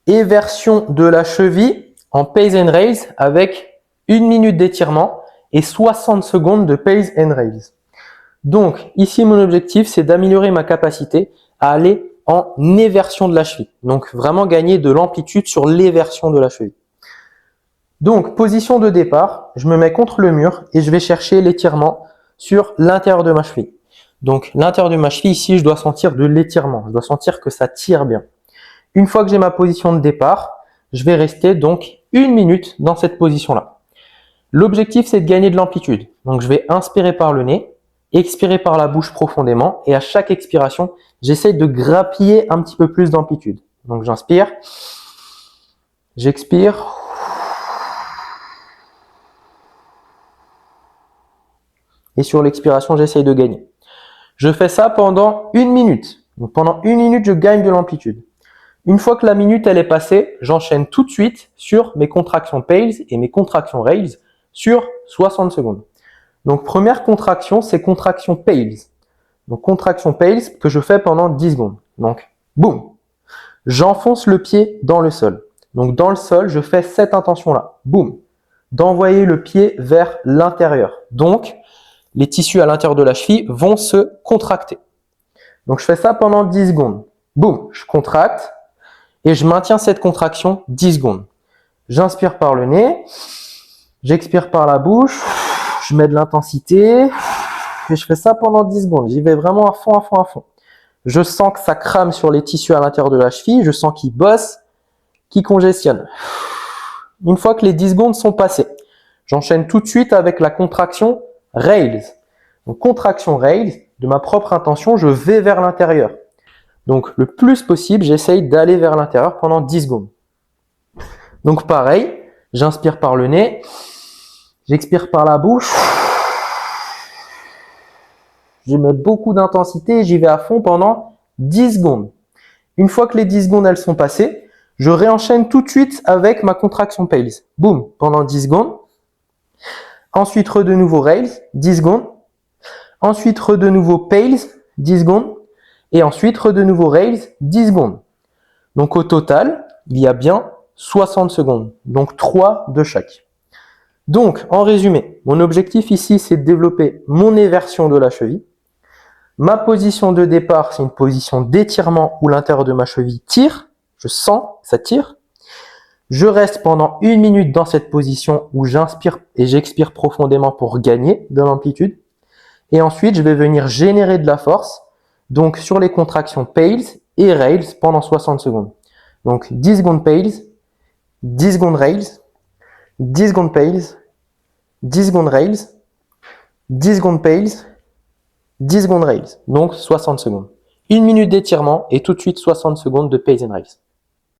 Éversion de la cheville en Pays and Rails avec 1 minute d'étirement et 60 secondes de Pays and Rails. Donc, ici, mon objectif, c'est d'améliorer ma capacité à aller en éversion de la cheville. Donc, vraiment gagner de l'amplitude sur l'éversion de la cheville. Donc, position de départ, je me mets contre le mur et je vais chercher l'étirement sur l'intérieur de ma cheville. Donc, l'intérieur de ma cheville, ici, je dois sentir de l'étirement. Je dois sentir que ça tire bien. Une fois que j'ai ma position de départ, je vais rester donc 1 minute dans cette position-là. L'objectif, c'est de gagner de l'amplitude. Donc, je vais inspirer par le nez, expirer par la bouche profondément et à chaque expiration, j'essaye de grappiller un petit peu plus d'amplitude. Donc, j'inspire, j'expire. Et sur l'expiration, j'essaye de gagner. Je fais ça pendant 1 minute. Donc, pendant 1 minute, je gagne de l'amplitude. Une fois que la minute elle est passée, j'enchaîne tout de suite sur mes contractions Pays et mes contractions Rails sur 60 secondes. Donc première contraction, c'est contraction Pays. Donc contraction Pays que je fais pendant 10 secondes. Donc boum, j'enfonce le pied dans le sol. Donc dans le sol, je fais cette intention-là. Boum, d'envoyer le pied vers l'intérieur. Donc les tissus à l'intérieur de la cheville vont se contracter. Donc je fais ça pendant 10 secondes. Boum, je contracte. Et je maintiens cette contraction 10 secondes. J'inspire par le nez, j'expire par la bouche, je mets de l'intensité et je fais ça pendant 10 secondes. J'y vais vraiment à fond, à fond, à fond. Je sens que ça crame sur les tissus à l'intérieur de la cheville, je sens qu'ils bossent, qu'ils congestionnent. Une fois que les 10 secondes sont passées, j'enchaîne tout de suite avec la contraction Rails. Donc contraction Rails, de ma propre intention, je vais vers l'intérieur. Donc, le plus possible, j'essaye d'aller vers l'intérieur pendant 10 secondes. Donc, pareil, j'inspire par le nez, j'expire par la bouche. Je mets beaucoup d'intensité et j'y vais à fond pendant 10 secondes. Une fois que les 10 secondes, elles sont passées, je réenchaîne tout de suite avec ma contraction Pays. Boum, pendant 10 secondes. Ensuite, de nouveau Rails, 10 secondes. Ensuite, de nouveau Pays, 10 secondes. Et ensuite, de nouveau Rails, 10 secondes. Donc au total, il y a bien 60 secondes. Donc 3 de chaque. Donc, en résumé, mon objectif ici, c'est de développer mon éversion de la cheville. Ma position de départ, c'est une position d'étirement où l'intérieur de ma cheville tire. Je sens que ça tire. Je reste pendant 1 minute dans cette position où j'inspire et j'expire profondément pour gagner de l'amplitude. Et ensuite, je vais venir générer de la force. Donc, sur les contractions Pays et Rails pendant 60 secondes. Donc, 10 secondes Pays, 10 secondes Rails, 10 secondes Pays, 10 secondes Rails, 10 secondes Pays, 10 secondes Rails. Donc, 60 secondes. 1 minute d'étirement et tout de suite 60 secondes de Pays and Rails.